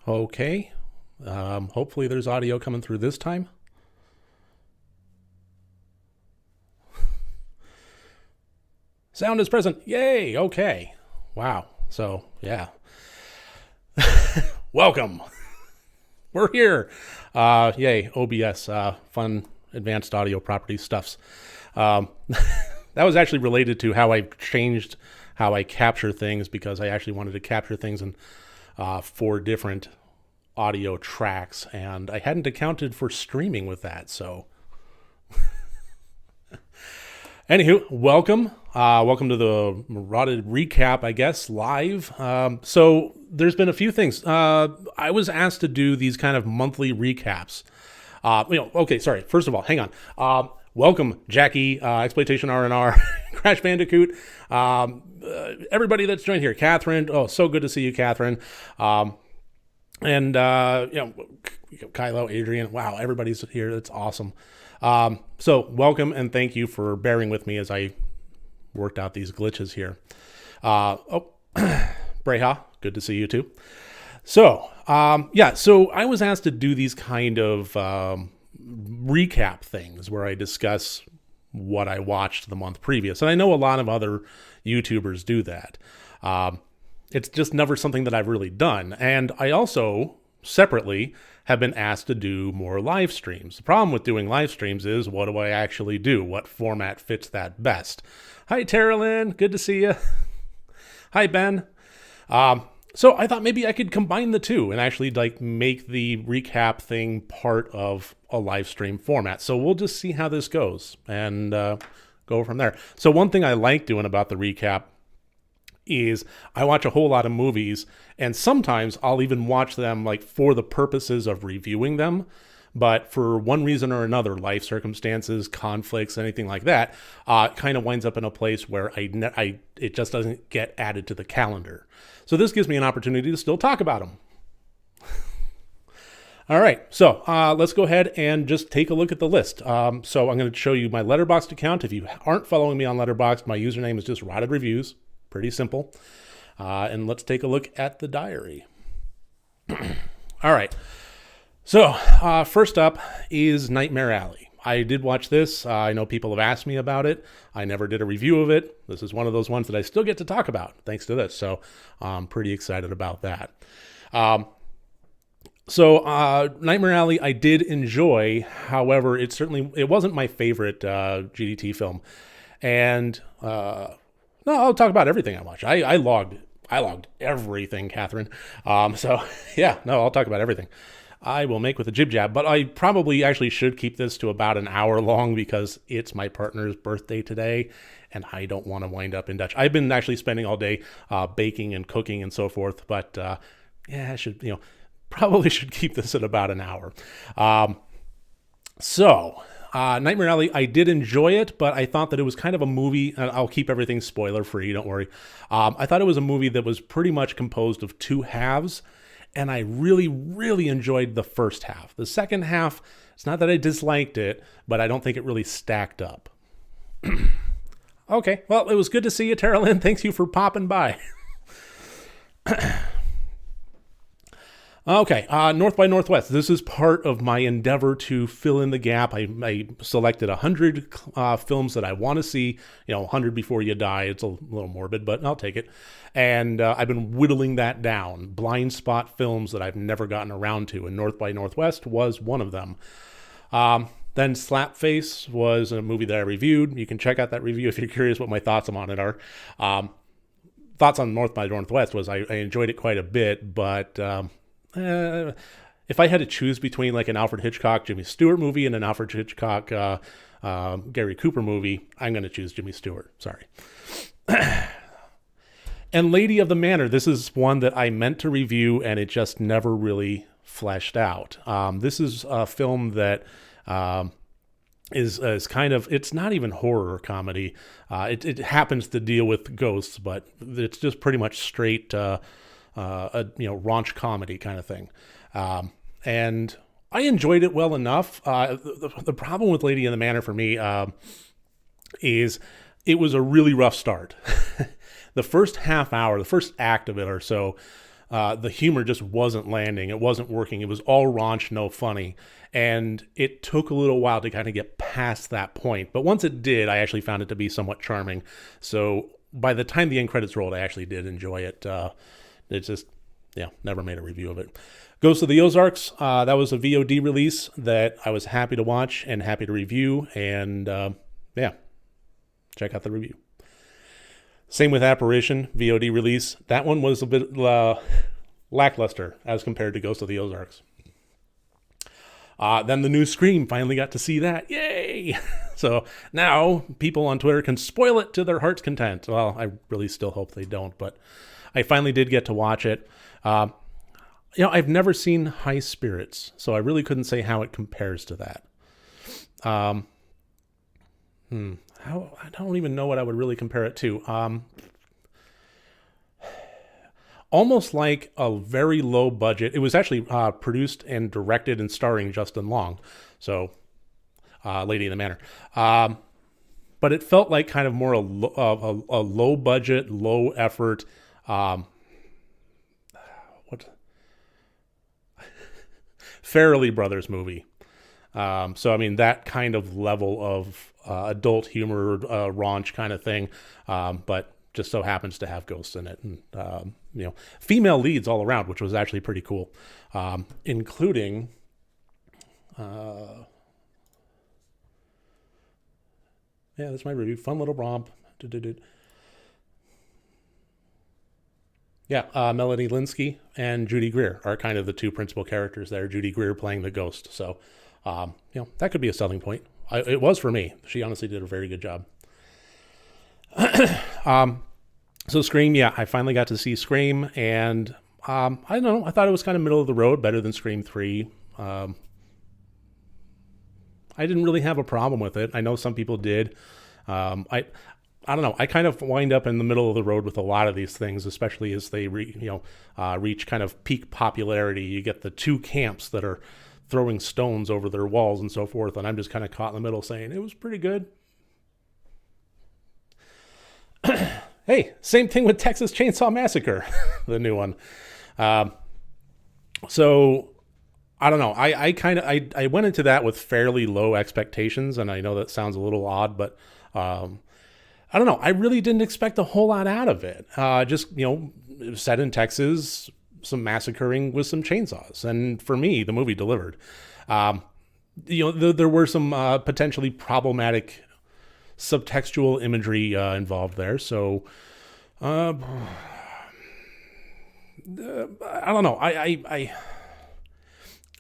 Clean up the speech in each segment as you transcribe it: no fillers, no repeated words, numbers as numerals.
Okay. Hopefully there's audio coming through this time. Sound is present. Yay. Okay. Wow. So, yeah. Welcome. We're here. Yay. OBS, fun advanced audio property stuffs. That was actually related to how I changed how I capture things, because I actually wanted to capture things in 4 different audio tracks, and I hadn't accounted for streaming with that. So anywho, welcome to the Marauded recap, I guess, live. So there's been a few things. I was asked to do these kind of monthly recaps. Okay, sorry, first of all, hang on. Welcome, Jackie, Exploitation R&R, Crash Bandicoot, everybody that's joined here. Catherine, oh, so good to see you, Catherine. And Kylo, Adrian, wow, everybody's here. That's awesome. So welcome and thank you for bearing with me as I worked out these glitches here. 𝗘𝗾𝘂𝗶𝗽𝗺, good to see you too. So, so I was asked to do these kind of recap things where I discuss what I watched the month previous. And I know a lot of other YouTubers do that. It's just never something that I've really done. And I also, separately, have been asked to do more live streams. The problem with doing live streams is, what do I actually do? What format fits that best? Hi, Terilyn. Good to see you. Hi, Ben. So I thought maybe I could combine the two and actually make the recap thing part of a live stream format. So we'll just see how this goes and go from there. So one thing I like doing about the recap is I watch a whole lot of movies, and sometimes I'll even watch them for the purposes of reviewing them. But for one reason or another, life circumstances, conflicts, anything like that, kind of winds up in a place where it just doesn't get added to the calendar. So this gives me an opportunity to still talk about them. All right, so let's go ahead and just take a look at the list. So I'm going to show you my Letterboxd account. If you aren't following me on Letterboxd, my username is just Rotted Reviews. Pretty simple. And let's take a look at the diary. All right. So first up is Nightmare Alley. I did watch this. I know people have asked me about it. I never did a review of it. This is one of those ones that I still get to talk about thanks to this. So I'm pretty excited about that. So Nightmare Alley I did enjoy. However, it wasn't my favorite GDT film. And no, I'll talk about everything I watched. I logged everything, Catherine. So yeah, no, I'll talk about everything. I will make with a jib jab, but I probably actually should keep this to about an hour long because it's my partner's birthday today, and I don't want to wind up in Dutch. I've been actually spending all day baking and cooking and so forth, but I should, probably should keep this at about an hour. Nightmare Alley, I did enjoy it, but I thought that it was kind of a movie, and I'll keep everything spoiler free, don't worry. I thought it was a movie that was pretty much composed of 2 halves, and I really, really enjoyed the first half. The second half, it's not that I disliked it, but I don't think it really stacked up. Okay, well, it was good to see you, Terilyn. Thanks you for popping by. Okay, North by Northwest. This is part of my endeavor to fill in the gap. I selected 100 films that I want to see. 100 before you die. It's a little morbid, but I'll take it. And I've been whittling that down. Blind spot films that I've never gotten around to, and North by Northwest was one of them. Then Slapface was a movie that I reviewed. You can check out that review if you're curious what my thoughts on it are. Thoughts on North by Northwest was I enjoyed it quite a bit, but if I had to choose between an Alfred Hitchcock, Jimmy Stewart movie and an Alfred Hitchcock, Gary Cooper movie, I'm going to choose Jimmy Stewart. Sorry. And Lady of the Manor, this is one that I meant to review and it just never really fleshed out. This is a film that is kind of, it's not even horror or comedy. It happens to deal with ghosts, but it's just pretty much straight raunch comedy kind of thing. And I enjoyed it well enough. The problem with Lady in the Manor for me is it was a really rough start. The first half hour, the first act of it or so, the humor just wasn't landing. It wasn't working. It was all raunch, no funny. And it took a little while to kind of get past that point. But once it did, I actually found it to be somewhat charming. So by the time the end credits rolled, I actually did enjoy it. It just, never made a review of it. Ghost of the Ozarks, that was a VOD release that I was happy to watch and happy to review. And check out the review. Same with Apparition, VOD release. That one was a bit lackluster as compared to Ghost of the Ozarks. Then the new Scream, finally got to see that. Yay! So now people on Twitter can spoil it to their heart's content. Well, I really still hope they don't, but I finally did get to watch it. I've never seen High Spirits, so I really couldn't say how it compares to that. I don't even know what I would really compare it to. Almost like a very low budget. It was actually produced and directed and starring Justin Long, so Lady in the Manor. But it felt like kind of more a low budget, low effort. Farrelly Brothers movie. So I mean that kind of level of adult humor, raunch kind of thing, but just so happens to have ghosts in it, and female leads all around, which was actually pretty cool, including that's my review. Fun little romp. Melanie Linsky and Judy Greer are kind of the two principal characters there. Judy Greer playing the ghost. So, that could be a selling point. It was for me. She honestly did a very good job. So Scream, I finally got to see Scream, and I don't know. I thought it was kind of middle of the road, better than Scream 3. I didn't really have a problem with it. I know some people did. I don't know. I kind of wind up in the middle of the road with a lot of these things, especially as they reach kind of peak popularity. You get the two camps that are throwing stones over their walls and so forth, and I'm just kind of caught in the middle saying it was pretty good. Hey, same thing with Texas Chainsaw Massacre, the new one. So I don't know. I went into that with fairly low expectations, and I know that sounds a little odd, but I don't know. I really didn't expect a whole lot out of it. Just, set in Texas, some massacring with some chainsaws. And for me, the movie delivered. There were some potentially problematic subtextual imagery involved there. So, I don't know.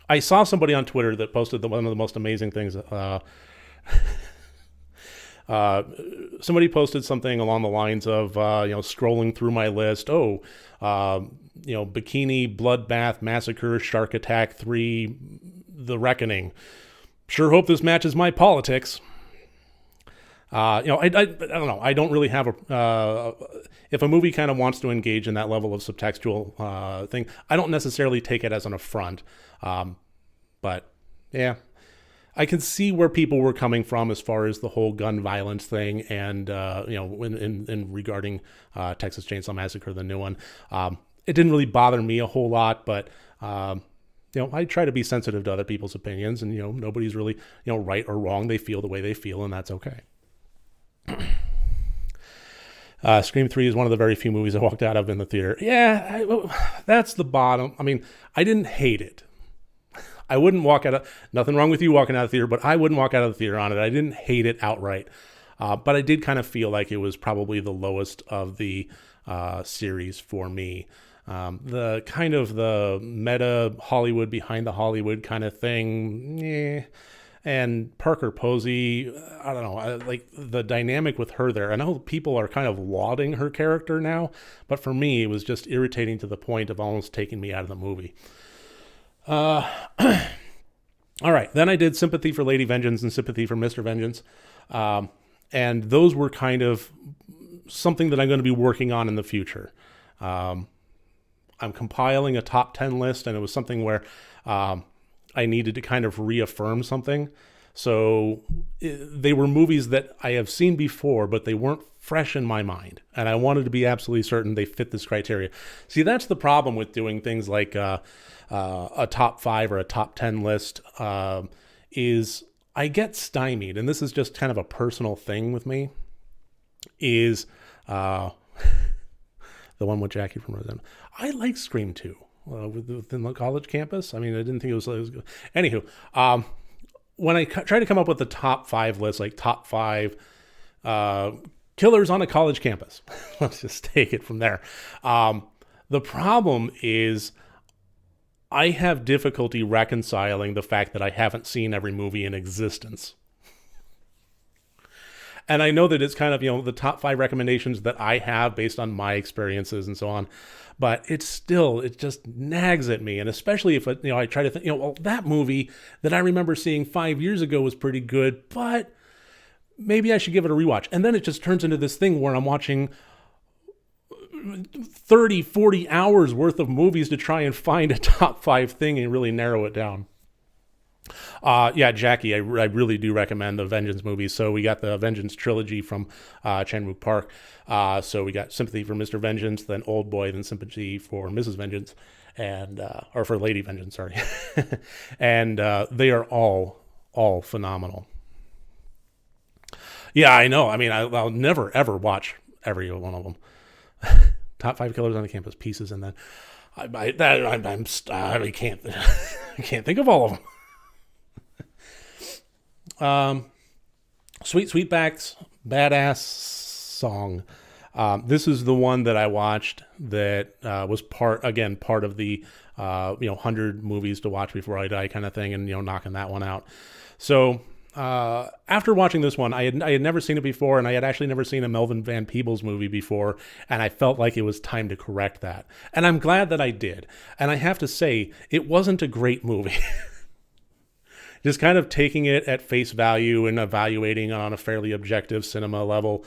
I saw somebody on Twitter that posted one of the most amazing things. Somebody posted something along the lines of, scrolling through my list. Bikini, Bloodbath, Massacre, Shark Attack 3, The Reckoning. Sure hope this matches my politics. I don't know. I don't really have if a movie kind of wants to engage in that level of subtextual thing, I don't necessarily take it as an affront. But yeah. I can see where people were coming from as far as the whole gun violence thing, and in regarding Texas Chainsaw Massacre, the new one. It didn't really bother me a whole lot, but I try to be sensitive to other people's opinions, and nobody's really right or wrong. They feel the way they feel, and that's okay. Scream 3 is one of the very few movies I walked out of in the theater. That's the bottom. I mean, I didn't hate it. I wouldn't walk out of, nothing wrong with you walking out of the theater, but I wouldn't walk out of the theater on it. I didn't hate it outright. But I did kind of feel like it was probably the lowest of the series for me. The kind of the meta Hollywood behind the Hollywood kind of thing, and Parker Posey, I don't know, like the dynamic with her there. I know people are kind of lauding her character now, but for me, it was just irritating to the point of almost taking me out of the movie. All right. Then I did Sympathy for Lady Vengeance and Sympathy for Mr. Vengeance. And those were kind of something that I'm going to be working on in the future. I'm compiling a top 10 list, and it was something where I needed to kind of reaffirm something. So they were movies that I have seen before, but they weren't fresh in my mind. And I wanted to be absolutely certain they fit this criteria. See, that's the problem with doing things like a top 5 or a top 10 list, is I get stymied. And this is just kind of a personal thing with me, is the one with Jackie from Roseanne. I like Scream 2 within the college campus. I mean, I didn't think it was good. Anywho, when I try to come up with the top 5 list, like top 5 killers on a college campus, let's just take it from there. The problem is I have difficulty reconciling the fact that I haven't seen every movie in existence. And I know that it's kind of, the top 5 recommendations that I have based on my experiences and so on. But it just nags at me. And especially if, I try to think, well, that movie that I remember seeing 5 years ago was pretty good, but maybe I should give it a rewatch. And then it just turns into this thing where I'm watching 30, 40 hours worth of movies to try and find a top 5 thing and really narrow it down. Jackie, I really do recommend the Vengeance movies. So we got the Vengeance Trilogy from 𝗘𝗾𝘂𝗶𝗽𝗺𝗺. So we got Sympathy for Mr. Vengeance, then Old Boy, then Sympathy for Mrs. Vengeance, and or for Lady Vengeance, sorry. And they are all phenomenal. Yeah, I know. I mean, I'll never ever watch every one of them. Top 5 killers on the campus, pieces, and then I can't I can't think of all of them. Sweetback's Badass Song. This is the one that I watched that was part of the 100 movies to watch before I die kind of thing, and knocking that one out. So after watching this one, I had never seen it before, and I had actually never seen a Melvin Van Peebles movie before, and I felt like it was time to correct that. And I'm glad that I did. And I have to say, it wasn't a great movie. Just kind of taking it at face value and evaluating on a fairly objective cinema level,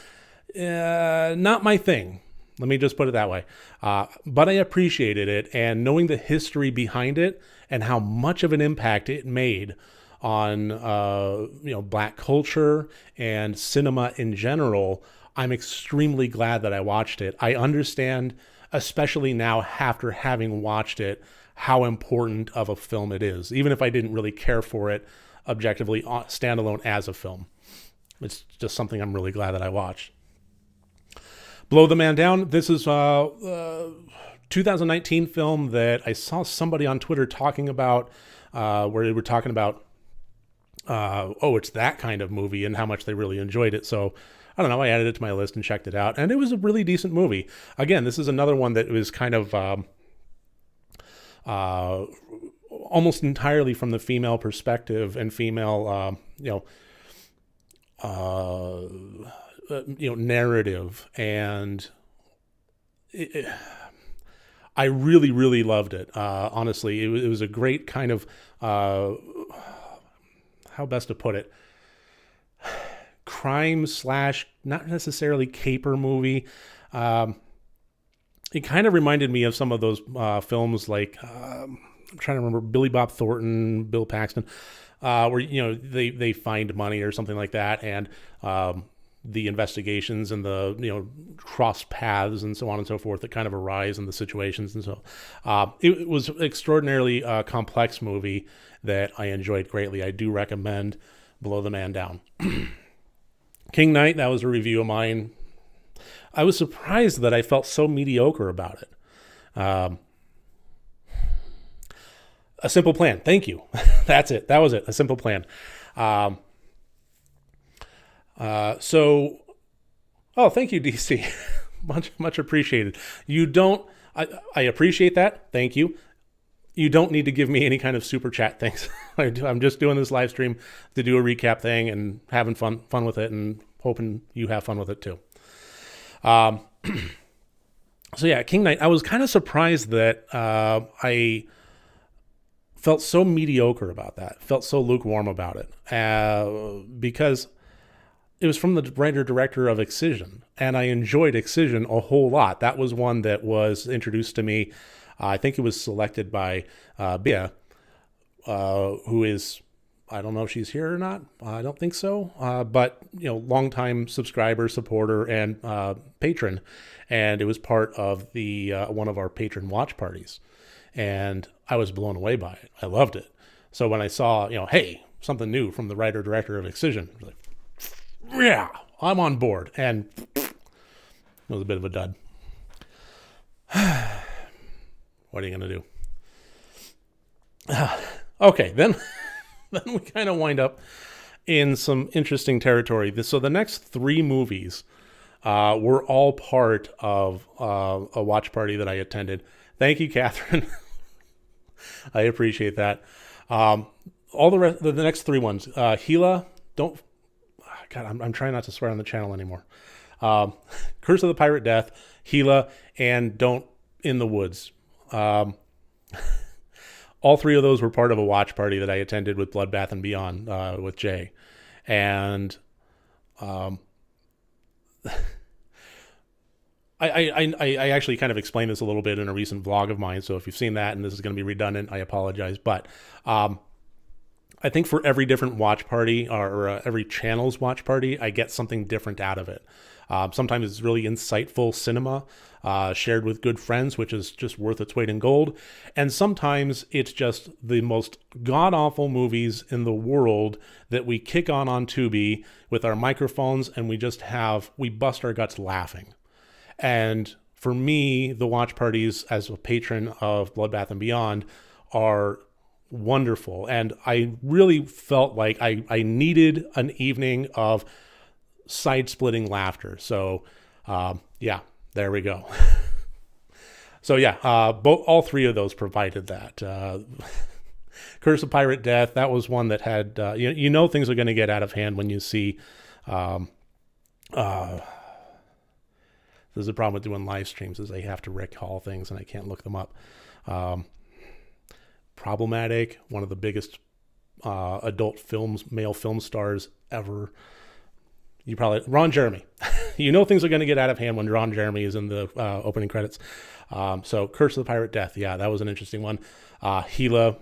not my thing. Let me just put it that way. But I appreciated it, and knowing the history behind it and how much of an impact it made on Black culture and cinema in general, I'm extremely glad that I watched it. I understand, especially now after having watched it, how important of a film it is, even if I didn't really care for it objectively standalone as a film. It's just something I'm really glad that I watched. Blow the Man Down. This is a 2019 film that I saw somebody on Twitter talking about, where they were talking about, it's that kind of movie and how much they really enjoyed it. So I don't know, I added it to my list and checked it out, and it was a really decent movie. Again, this is another one that was kind of almost entirely from the female perspective and female, narrative. And I really, really loved it. Honestly, it was a great kind of, how best to put it, crime / not necessarily caper movie. It kind of reminded me of some of those films like, I'm trying to remember, Billy Bob Thornton, Bill Paxton, where, they find money or something like that. And the investigations and the, cross paths and so on and so forth that kind of arise in the situations. And so it was an extraordinarily complex movie that I enjoyed greatly. I do recommend Blow the Man Down. King Knight, that was a review of mine. I was surprised that I felt so mediocre about it. A Simple Plan. Thank you. That's it. That was it. A Simple Plan. Thank you, DC. much appreciated. I appreciate that. Thank you. You don't need to give me any kind of super chat. Thanks. I'm just doing this live stream to do a recap thing and having fun with it, and hoping you have fun with it too. King Knight, I was kind of surprised that I felt so mediocre about that, felt so lukewarm about it, because it was from the writer-director of Excision, and I enjoyed Excision a whole lot. That was one that was introduced to me. I think it was selected by Bia, who is I don't know if she's here or not. I don't think so. But, longtime subscriber, supporter, and patron. And it was part of the one of our patron watch parties. And I was blown away by it. I loved it. So when I saw, hey, something new from the writer-director of Excision, I was like, yeah, I'm on board. And it was a bit of a dud. What are you going to do? Okay, then we kind of wind up in some interesting territory. So the next 3 movies were all part of a watch party that I attended. Thank you, Catherine. I appreciate that. All the next 3 ones. 𝗘𝗾𝗂𝗶𝗽𝗺𝗀, God, I'm trying not to swear on the channel anymore. Curse of the Pirate Death, 𝗘𝗾𝗂, and Don't in the Woods. All 3 of those were part of a watch party that I attended with Bloodbath and Beyond with Jay. And I actually kind of explained this a little bit in a recent vlog of mine. So if you've seen that and this is going to be redundant, I apologize. But I think for every different watch party or every channel's watch party, I get something different out of it. Sometimes it's really insightful cinema shared with good friends, which is just worth its weight in gold. And sometimes it's just the most god-awful movies in the world that we kick on Tubi with our microphones, and we bust our guts laughing. And for me, the watch parties as a patron of Bloodbath and Beyond are wonderful. And I really felt like I needed an evening of side-splitting laughter. So, yeah, there we go. So, yeah, all 3 of those provided that. Curse of Pirate Death, that was one that had, things are going to get out of hand when you see, there's a problem with doing live streams is I have to recall things and I can't look them up. Problematic, one of the biggest adult male film stars ever. Ron Jeremy. Things are going to get out of hand when Ron Jeremy is in the opening credits. So Curse of the Pirate Death. Yeah, that was an interesting one. 𝗘𝗾𝗂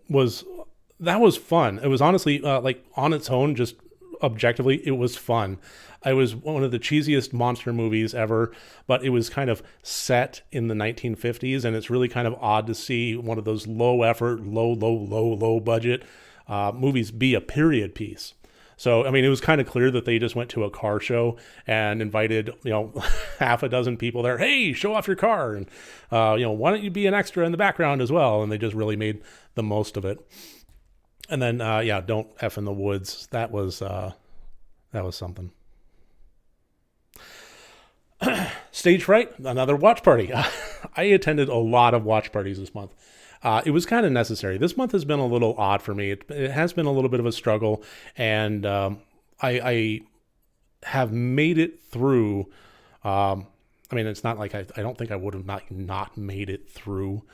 was fun. It was honestly on its own, just objectively, it was fun. It was one of the cheesiest monster movies ever, but it was kind of set in the 1950s, and it's really kind of odd to see one of those low effort, low budget movies be a period piece. So, I mean, it was kind of clear that they just went to a car show and invited, half a dozen people there. Hey, show off your car. And, why don't you be an extra in the background as well? And they just really made the most of it. And then, Don't F in the Woods. That was something. Stage Fright, another watch party. I attended a lot of watch parties this month. It was kind of necessary. This month has been a little odd for me. It has been a little bit of a struggle, and I have made it through. It's not like I don't think I would have not made it through,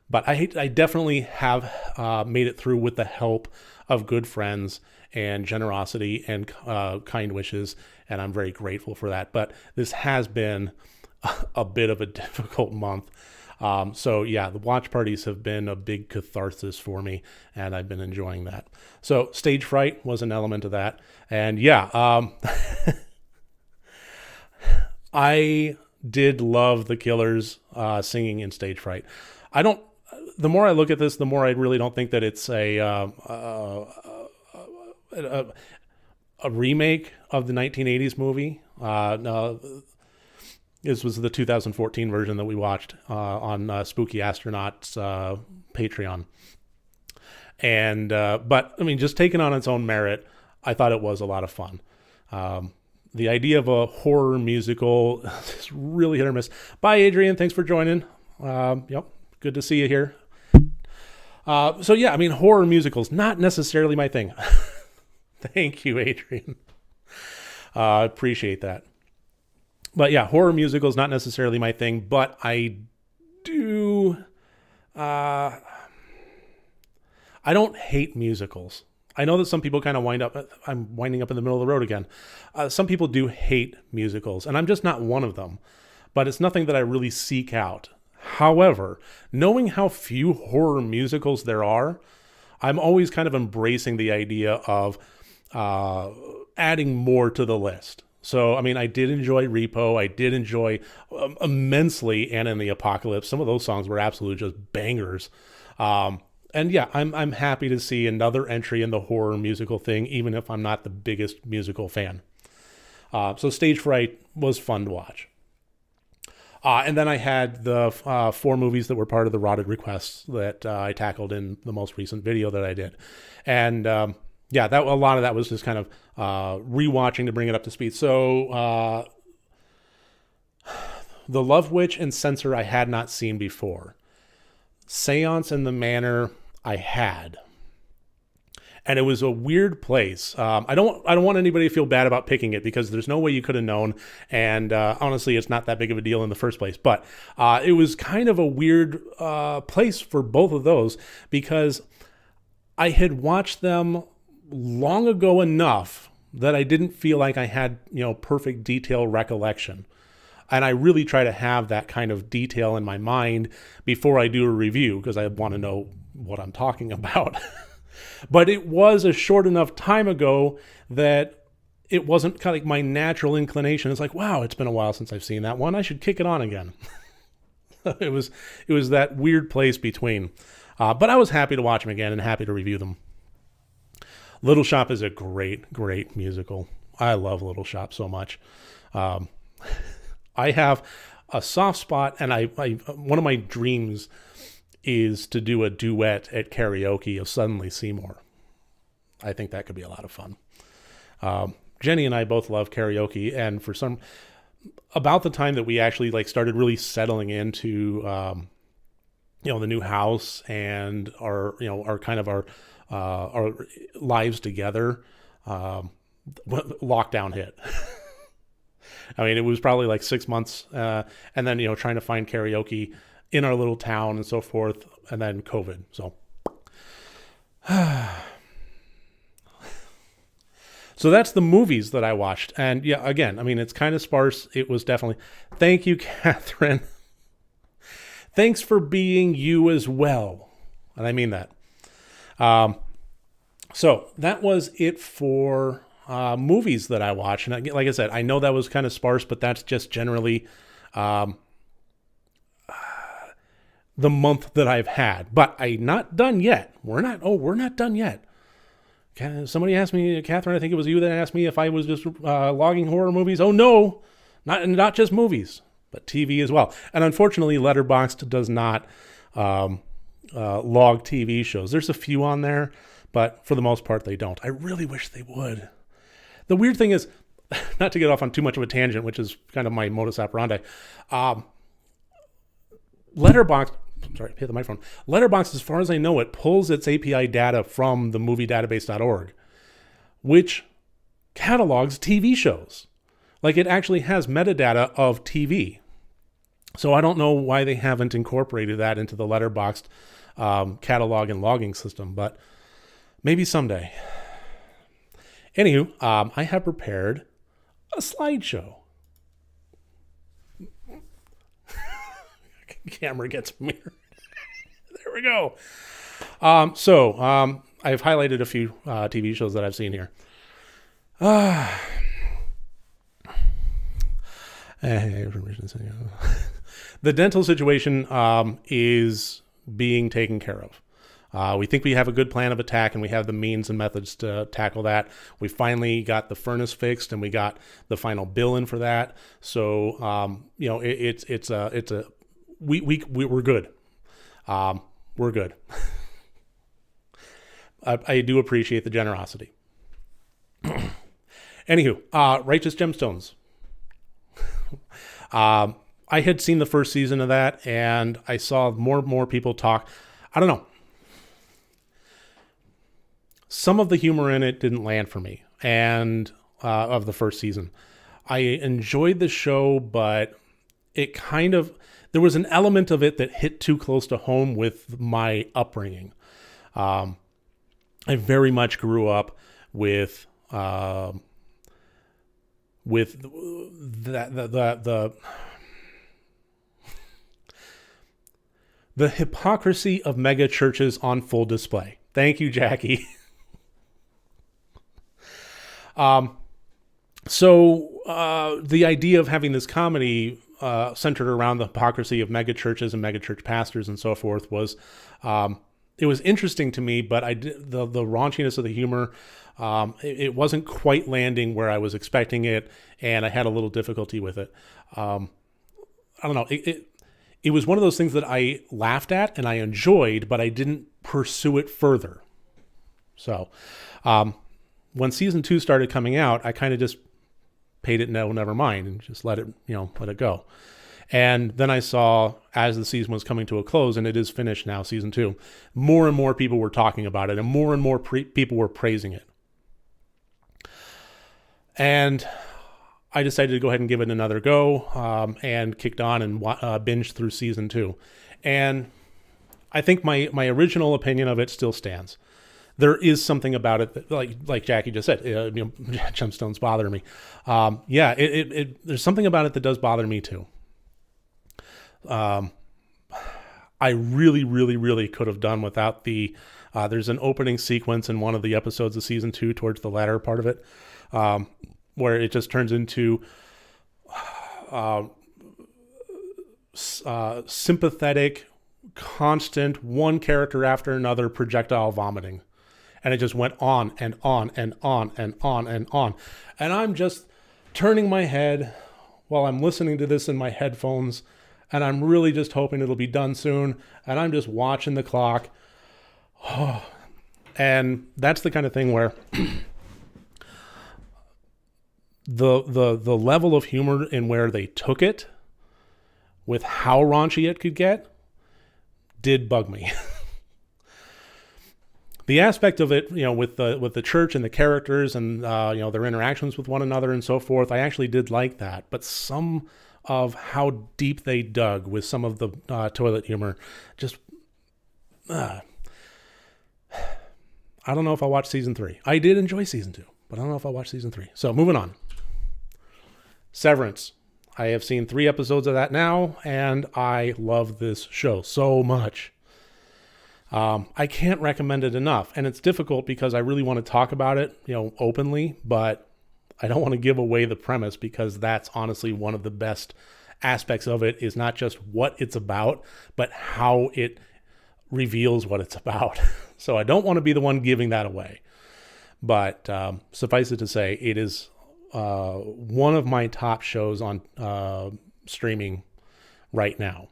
but I definitely have made it through with the help of good friends and generosity and kind wishes, and I'm very grateful for that. But this has been a bit of a difficult month. The watch parties have been a big catharsis for me, and I've been enjoying that. So Stage Fright was an element of that. And I did love the Killers singing in Stage Fright. The more I look at this, the more I really don't think that it's a remake of the 1980s movie. This was the 2014 version that we watched on Spooky Astronaut's Patreon. And just taken on its own merit, I thought it was a lot of fun. The idea of a horror musical is really hit or miss. Bye, Adrian. Thanks for joining. Good to see you here. Horror musicals, not necessarily my thing. Thank you, Adrian. I appreciate that. But yeah, horror musicals, not necessarily my thing, but I do, I don't hate musicals. I know that some people kind of I'm winding up in the middle of the road again. Some people do hate musicals, and I'm just not one of them, but it's nothing that I really seek out. However, knowing how few horror musicals there are, I'm always kind of embracing the idea of adding more to the list. So, I mean, I did enjoy Repo. I did enjoy immensely Anna and the Apocalypse. Some of those songs were absolute just bangers. And yeah, I'm happy to see another entry in the horror musical thing, even if I'm not the biggest musical fan. So Stage Fright was fun to watch. And then I had the 4 movies that were part of the Rotted Requests that I tackled in the most recent video that I did. And yeah, that a lot of that was just kind of rewatching to bring it up to speed. So The Love Witch and Censor I had not seen before. Seance and the Manor I had. And it was a weird place. I don't want anybody to feel bad about picking it because there's no way you could have known. And honestly, it's not that big of a deal in the first place. But it was kind of a weird place for both of those because I had watched them long ago enough that I didn't feel like I had, perfect detail recollection. And I really try to have that kind of detail in my mind before I do a review because I want to know what I'm talking about. But it was a short enough time ago that it wasn't kind of like my natural inclination. It's like, wow, it's been a while since I've seen that one. I should kick it on again. It was that weird place between. But I was happy to watch them again and happy to review them. Little Shop is a great, great musical. I love Little Shop so much. I have a soft spot, and I one of my dreams is to do a duet at karaoke of Suddenly Seymour. I think that could be a lot of fun. Jenny and I both love karaoke, and for about the time that we actually started really settling into the new house and our lives together, lockdown hit. I mean, it was probably like 6 months, and then trying to find karaoke in our little town and so forth, and then COVID. So, so that's the movies that I watched. And yeah, again, I mean, it's kind of sparse. It was definitely. Thank you, Catherine. Thanks for being you as well, and I mean that. So that was it for movies that I watched. And like I said, I know that was kind of sparse, but that's just generally the month that I've had. But I'm not done yet. We're not done yet. Somebody asked me, Catherine, I think it was you that asked me if I was just logging horror movies. Oh no, not just movies, but TV as well. And unfortunately, Letterboxd does not log TV shows. There's a few on there, but for the most part, they don't. I really wish they would. The weird thing is, not to get off on too much of a tangent, which is kind of my modus operandi, Letterboxd, hit the microphone. Letterboxd, as far as I know it, pulls its API data from the moviedatabase.org, which catalogs TV shows. Like, it actually has metadata of TV. So I don't know why they haven't incorporated that into the Letterboxd catalog and logging system, but maybe someday. Anywho, I have prepared a slideshow. Camera gets mirrored. There we go. So I've highlighted a few TV shows that I've seen here. The dental situation is being taken care of. We think we have a good plan of attack, and we have the means and methods to tackle that. We finally got the furnace fixed, and we got the final bill in for that. So we're good. We're good. I do appreciate the generosity. Anywho, Righteous Gemstones. I had seen the first season of that, and I saw more and more people talk. I don't know. Some of the humor in it didn't land for me, and of the first season. I enjoyed the show, but it kind of, there was an element of it that hit too close to home with my upbringing. I very much grew up with the hypocrisy of mega churches on full display. Thank you, Jackie. So the idea of having this comedy centered around the hypocrisy of megachurches and megachurch pastors and so forth was, it was interesting to me, but the raunchiness of the humor, it wasn't quite landing where I was expecting it, and I had a little difficulty with it. I don't know. It was one of those things that I laughed at and I enjoyed, but I didn't pursue it further. So when season 2 started coming out, I kind of just paid it never mind and just let it go. And then I saw, as the season was coming to a close, and it is finished now, season 2, more and more people were talking about it, and more people were praising it. And I decided to go ahead and give it another go, and kicked on and binged through season 2. And I think my original opinion of it still stands. There is something about it that, like Jackie just said, Gemstones bother me. There's something about it that does bother me too. I really, really, really could have done without there's an opening sequence in one of the episodes of season 2 towards the latter part of it, where it just turns into sympathetic, constant, one character after another projectile vomiting. And it just went on and on and on and on and on. And I'm just turning my head while I'm listening to this in my headphones, and I'm really just hoping it'll be done soon. And I'm just watching the clock. And that's the kind of thing where the level of humor in where they took it with how raunchy it could get did bug me. The aspect of it, with the church and the characters and their interactions with one another and so forth, I actually did like that. But some of how deep they dug with some of the toilet humor, just I don't know if I'll watch season 3. I did enjoy season 2, but I don't know if I'll watch season 3. So moving on. Severance. I have seen 3 episodes of that now, and I love this show so much. I can't recommend it enough, and it's difficult because I really want to talk about it, openly, but I don't want to give away the premise because that's honestly one of the best aspects of it, is not just what it's about, but how it reveals what it's about. So I don't want to be the one giving that away, but suffice it to say, it is one of my top shows on streaming right now.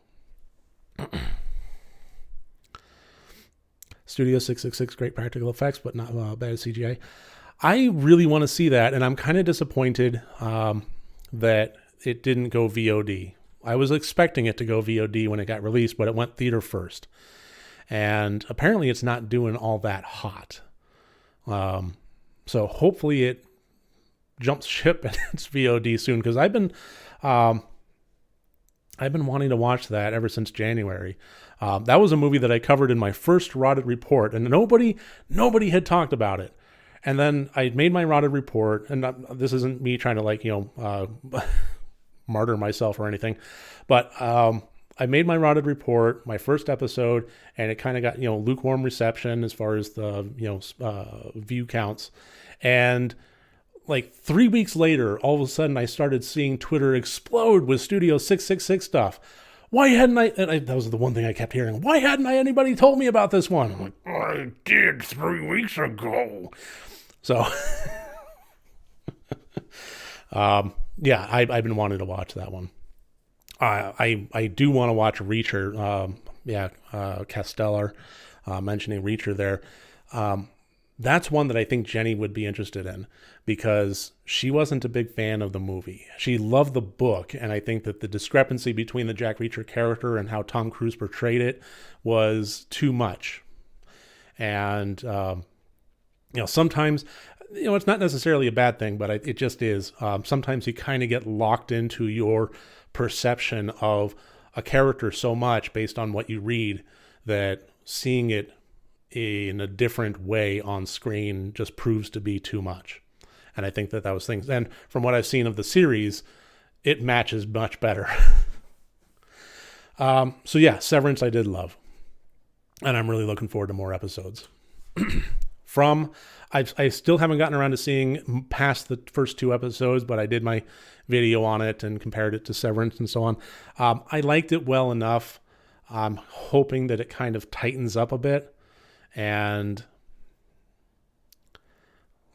Studio 666, great practical effects, but not bad CGI. I really want to see that, and I'm kind of disappointed that it didn't go VOD. I was expecting it to go VOD when it got released, but it went theater first. And apparently it's not doing all that hot. So hopefully it jumps ship and it's VOD soon, because I've been wanting to watch that ever since January. That was a movie that I covered in my first Rotted Report, and nobody had talked about it. And then I made my Rotted Report, and this isn't me trying to martyr myself or anything, but I made my Rotted Report, my first episode, and it kind of got lukewarm reception as far as the view counts. And like 3 weeks later, all of a sudden I started seeing Twitter explode with Studio 666 stuff. Why hadn't I, that was the one thing I kept hearing, why hadn't anybody told me about this one? I'm like, I did 3 weeks ago. So, I've been wanting to watch that one. I do want to watch Reacher, Casteller, mentioning Reacher there. That's one that I think Jenny would be interested in, because she wasn't a big fan of the movie. She loved the book, and I think that the discrepancy between the Jack Reacher character and how Tom Cruise portrayed it was too much. And, sometimes, it's not necessarily a bad thing, but it just is. Sometimes you kind of get locked into your perception of a character so much based on what you read that seeing it in a different way on screen just proves to be too much. And I think that was things. And from what I've seen of the series, it matches much better. Severance I did love. And I'm really looking forward to more episodes. I still haven't gotten around to seeing past the first 2 episodes, but I did my video on it and compared it to Severance and so on. I liked it well enough. I'm hoping that it kind of tightens up a bit. And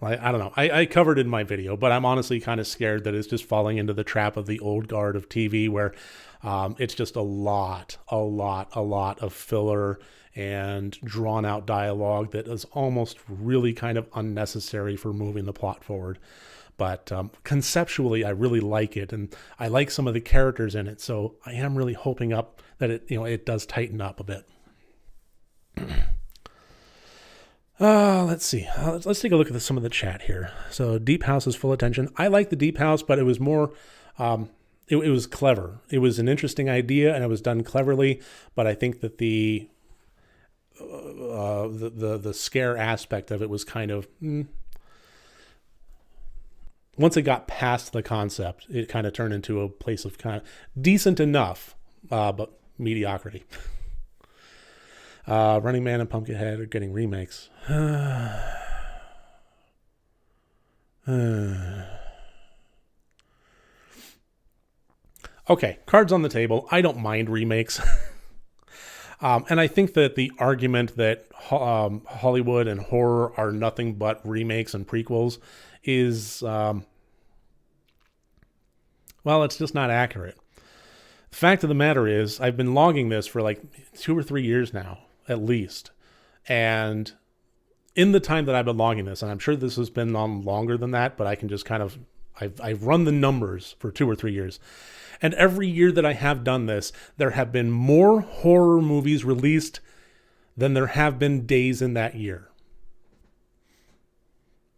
I don't know. I covered it in my video, but I'm honestly kind of scared that it's just falling into the trap of the old guard of TV where it's just a lot of filler and drawn out dialogue that is almost really kind of unnecessary for moving the plot forward. But conceptually, I really like it, and I like some of the characters in it. So I am really hoping up that it does tighten up a bit. Let's see. Let's take a look at some of the chat here. So Deep House is full attention. I like the Deep House, but it was more. It was clever. It was an interesting idea, and it was done cleverly. But I think that the scare aspect of it was kind of once it got past the concept, it kind of turned into a place of kind of decent enough, but mediocrity. Running Man and Pumpkinhead are getting remakes. Okay, cards on the table. I don't mind remakes. And I think that the argument that Hollywood and horror are nothing but remakes and prequels is, well, it's just not accurate. The fact of the matter is, I've been logging this for like 2 or 3 years now, at least. And in the time that I've been logging this, and I'm sure this has been on longer than that, but I can just kind of, I've run the numbers for 2 or 3 years. And every year that I have done this, there have been more horror movies released than there have been days in that year.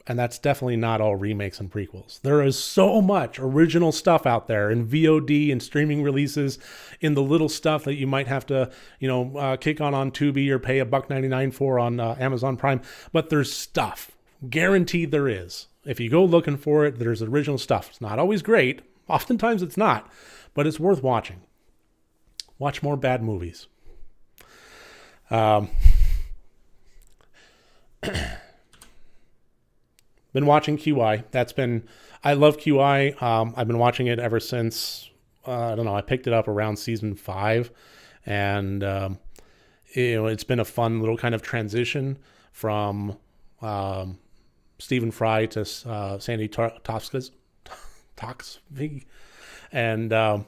And that's definitely not all remakes and prequels. There is so much original stuff out there in VOD and streaming releases, in the little stuff that you might have to, kick on Tubi or pay $1.99 for on Amazon Prime. But there's stuff. Guaranteed there is. If you go looking for it, there's original stuff. It's not always great. Oftentimes it's not, but it's worth watching. Watch more bad movies. Been watching QI. I love QI. I've been watching it ever since, I picked it up around season 5. And, it's been a fun little kind of transition from Stephen Fry to Sandy Toksvig. And, so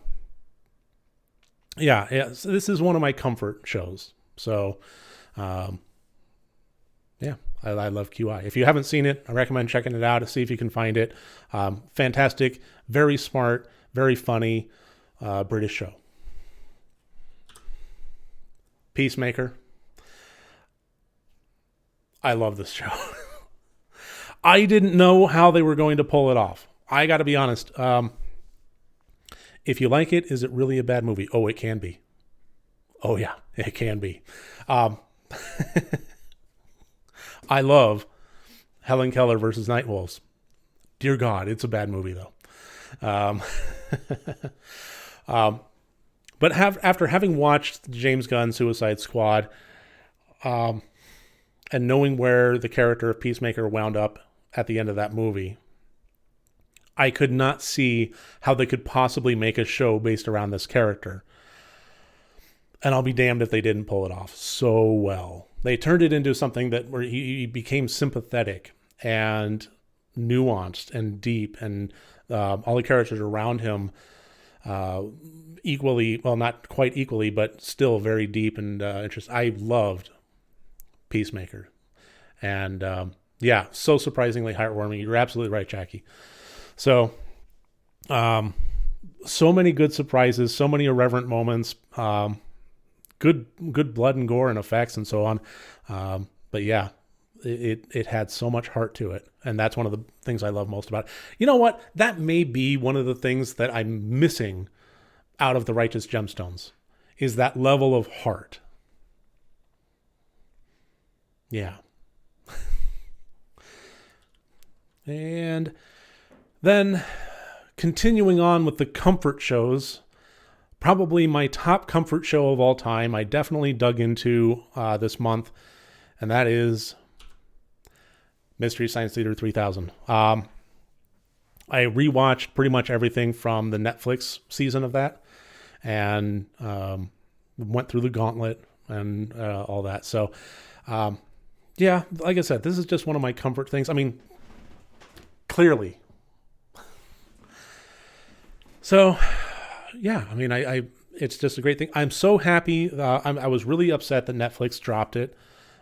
this is one of my comfort shows. So, I love QI. If you haven't seen it, I recommend checking it out to see if you can find it. Fantastic, very smart, very funny British show. Peacemaker. I love this show. I didn't know how they were going to pull it off. I got to be honest. If you like it, is it really a bad movie? Oh, it can be. Oh, yeah, it can be. I love Helen Keller versus Night Wolves. Dear God, it's a bad movie, though. But after having watched James Gunn's Suicide Squad, and knowing where the character of Peacemaker wound up at the end of that movie, I could not see how they could possibly make a show based around this character. And I'll be damned if they didn't pull it off so well. They turned it into something where he became sympathetic and nuanced and deep, and all the characters around him equally, well, not quite equally, but still very deep and interesting. I loved Peacemaker. And so surprisingly heartwarming. You're absolutely right, Jackie. So, so many good surprises, so many irreverent moments, good blood and gore and effects and so on. But yeah, it had so much heart to it. And that's one of the things I love most about it. You know what? That may be one of the things that I'm missing out of the Righteous Gemstones, is that level of heart. Yeah. And then continuing on with the comfort shows, probably my top comfort show of all time, I definitely dug into this month, and that is Mystery Science Theater 3000. I rewatched pretty much everything from the Netflix season of that, and went through the gauntlet and all that. So, yeah, like I said, this is just one of my comfort things. I mean, clearly. So, yeah, I mean, I it's just a great thing. I'm so happy. I was really upset that Netflix dropped it.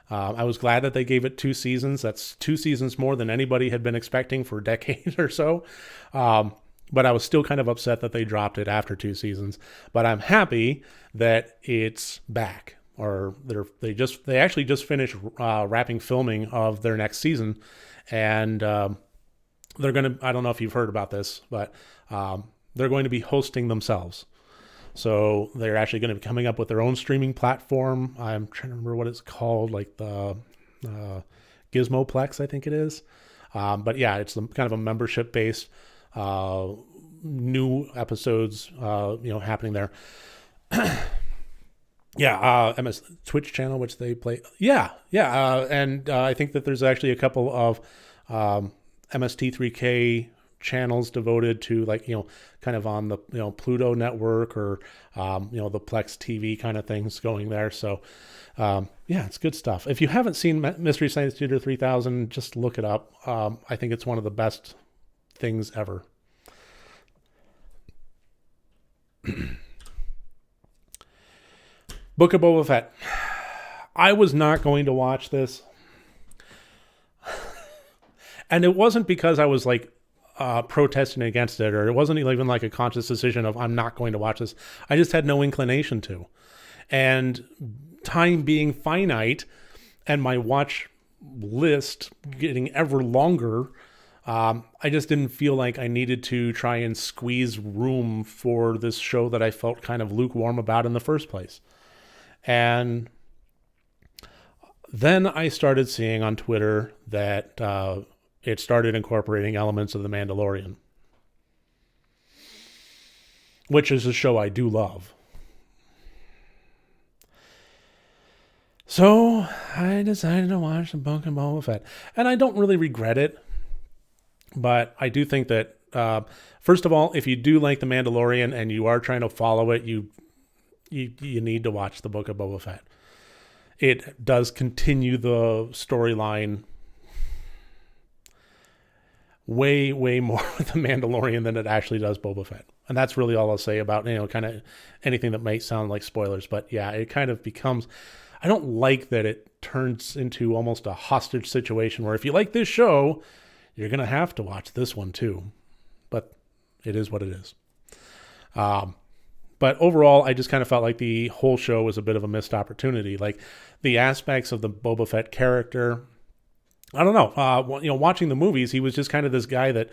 I was glad that they gave it 2 seasons. That's 2 seasons more than anybody had been expecting for a decade or so. But I was still kind of upset that they dropped it after 2 seasons. But I'm happy that it's back. Or they actually just finished wrapping filming of their next season, and they're gonna. I don't know if you've heard about this, but they're going to be hosting themselves. So they're actually going to be coming up with their own streaming platform. I'm trying to remember what it's called, like the Gizmoplex, I think it is. But yeah, it's kind of a membership-based new episodes, happening there. Yeah, MS Twitch channel, which they play. Yeah, and I think that there's actually a couple of MST3K channels devoted to, like, kind of on the Pluto network or the Plex TV kind of things going there. So yeah, it's good stuff. If you haven't seen Mystery Science Theater 3000, just look it up. I think it's one of the best things ever. Book of Boba Fett. I was not going to watch this, and it wasn't because I was like protesting against it, or it wasn't even like a conscious decision of I'm not going to watch this. I just had no inclination to. And time being finite and my watch list getting ever longer, I just didn't feel like I needed to try and squeeze room for this show that I felt kind of lukewarm about in the first place. And then I started seeing on Twitter that it started incorporating elements of The Mandalorian, which is a show I do love. So I decided to watch the Book of Boba Fett. And I don't really regret it, but I do think that, first of all, if you do like The Mandalorian and you are trying to follow it, you need to watch the Book of Boba Fett. It does continue the storyline way more with The Mandalorian than it actually does Boba Fett. And that's really all I'll say about, kind of anything that might sound like spoilers. But yeah, it kind of becomes, I don't like that it turns into almost a hostage situation where if you like this show, you're going to have to watch this one too. But it is what it is. But overall, I just kind of felt like the whole show was a bit of a missed opportunity. Like the aspects of the Boba Fett character, I don't know. Watching the movies, he was just kind of this guy that,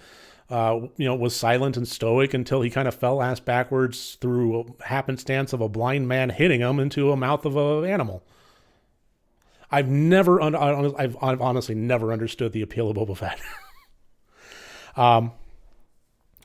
was silent and stoic until he kind of fell ass backwards through a happenstance of a blind man hitting him into a mouth of an animal. I've honestly never understood the appeal of Boba Fett.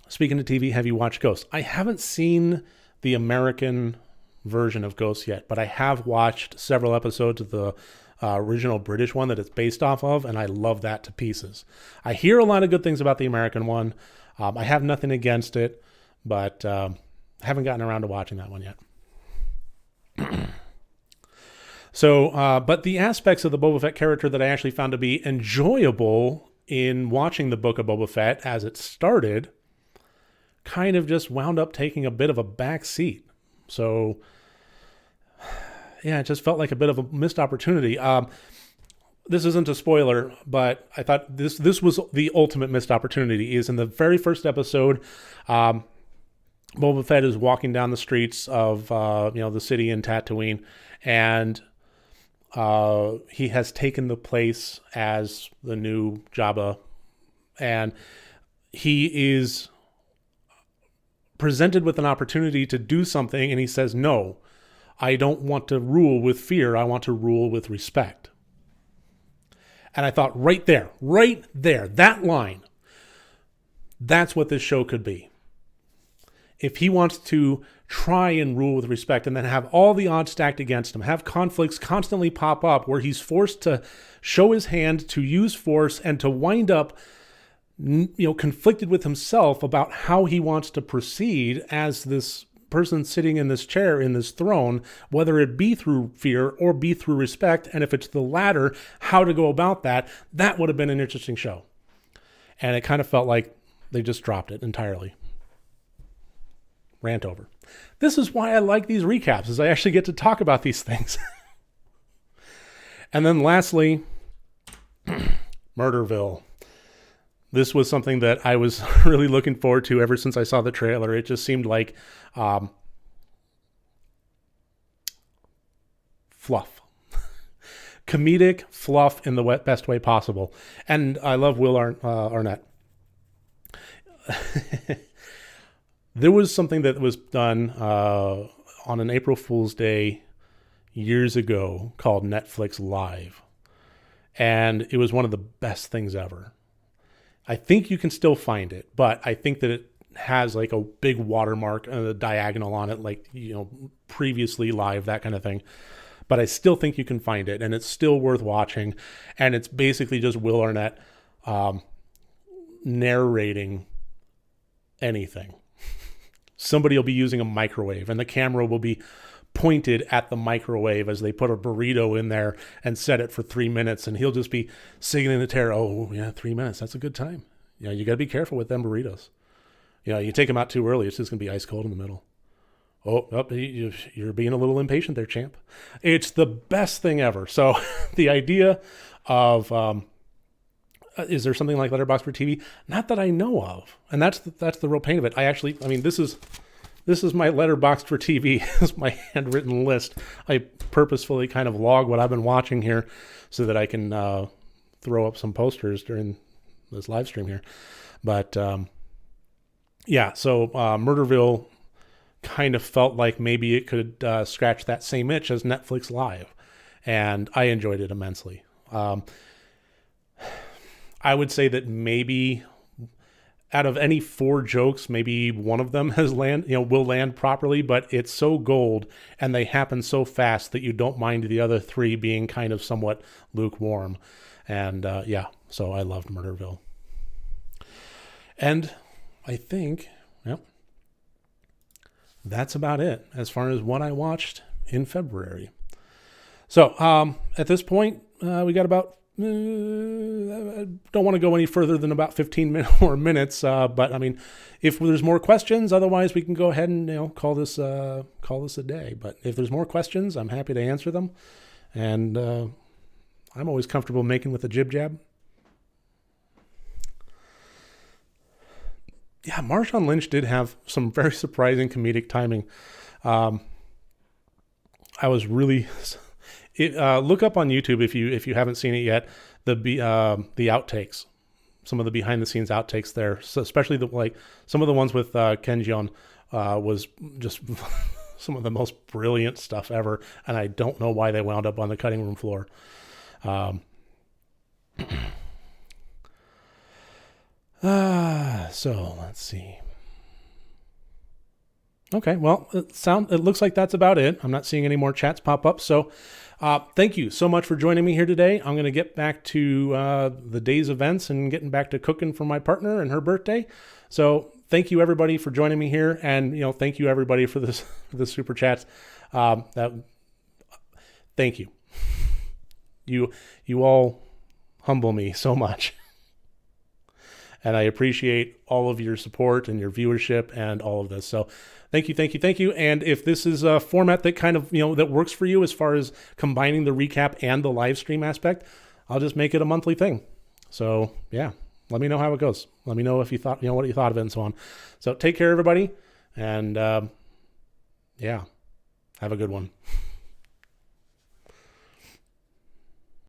Speaking of TV, have you watched Ghost? I haven't seen the American version of Ghost yet, but I have watched several episodes of the original British one that it's based off of, and I love that to pieces. I hear a lot of good things about the American one. I have nothing against it, but haven't gotten around to watching that one yet. So, but the aspects of the Boba Fett character that I actually found to be enjoyable in watching the Book of Boba Fett as it started kind of just wound up taking a bit of a back seat. So yeah, it just felt like a bit of a missed opportunity. This isn't a spoiler, but I thought this was the ultimate missed opportunity. Is in the very first episode, Boba Fett is walking down the streets of the city in Tatooine, and he has taken the place as the new Jabba, and he is presented with an opportunity to do something, and he says, no, I don't want to rule with fear. I want to rule with respect. And I thought right there, that line, that's what this show could be. If he wants to try and rule with respect and then have all the odds stacked against him, have conflicts constantly pop up where he's forced to show his hand, to use force, and to wind up conflicted with himself about how he wants to proceed as this person sitting in this chair, in this throne, whether it be through fear or be through respect. And if it's the latter, how to go about that. That would have been an interesting show. And it kind of felt like they just dropped it entirely. Rant over. This is why I like these recaps, is I actually get to talk about these things. And then lastly, Murderville. This was something that I was really looking forward to ever since I saw the trailer. It just seemed like fluff. Comedic fluff in the best way possible. And I love Will Arnett. There was something that was done on an April Fool's Day years ago called Netflix Live. And it was one of the best things ever. I think you can still find it, but I think that it has like a big watermark and a diagonal on it, like, previously live, that kind of thing. But I still think you can find it, and it's still worth watching. And it's basically just Will Arnett narrating anything. Somebody will be using a microwave, and the camera will be pointed at the microwave as they put a burrito in there and set it for 3 minutes, and he'll just be singing in the terror. Oh yeah, 3 minutes, that's a good time. You got to be careful with them burritos. You take them out too early, it's just gonna be ice cold in the middle. You're being a little impatient there, champ. It's the best thing ever. So the idea of is there something like Letterboxd for TV? Not that I know of, and that's the real pain of it. This is my Letterboxd for TV. This is my handwritten list. I purposefully kind of log what I've been watching here so that I can throw up some posters during this live stream here. But so Murderville kind of felt like maybe it could scratch that same itch as Netflix Live. And I enjoyed it immensely. I would say that maybe out of any 4 jokes, maybe one of them will land properly, but it's so gold and they happen so fast that you don't mind the other 3 being kind of somewhat lukewarm. And so I loved Murderville. And I think, that's about it as far as what I watched in February. So at this point, we got about I don't want to go any further than about 15 more minutes. But I mean, if there's more questions, otherwise we can go ahead and call this a day. But if there's more questions, I'm happy to answer them, and I'm always comfortable making with a jib jab. Yeah, Marshawn Lynch did have some very surprising comedic timing. I was really. Look up on YouTube if you haven't seen it yet, the outtakes, some of the behind the scenes outtakes there. So especially some of the ones with Ken Jeong was just some of the most brilliant stuff ever, and I don't know why they wound up on the cutting room floor. So let's see. Okay, well, it looks like that's about it. I'm not seeing any more chats pop up, so thank you so much for joining me here today. I'm going to get back to the day's events and getting back to cooking for my partner and her birthday. So thank you everybody for joining me here, and thank you everybody for the super chats. Thank you. You all humble me so much. And I appreciate all of your support and your viewership and all of this. So thank you. And if this is a format that kind of, that works for you as far as combining the recap and the live stream aspect, I'll just make it a monthly thing. So yeah, let me know how it goes. Let me know if you thought, what you thought of it and so on. So take care, everybody. And have a good one.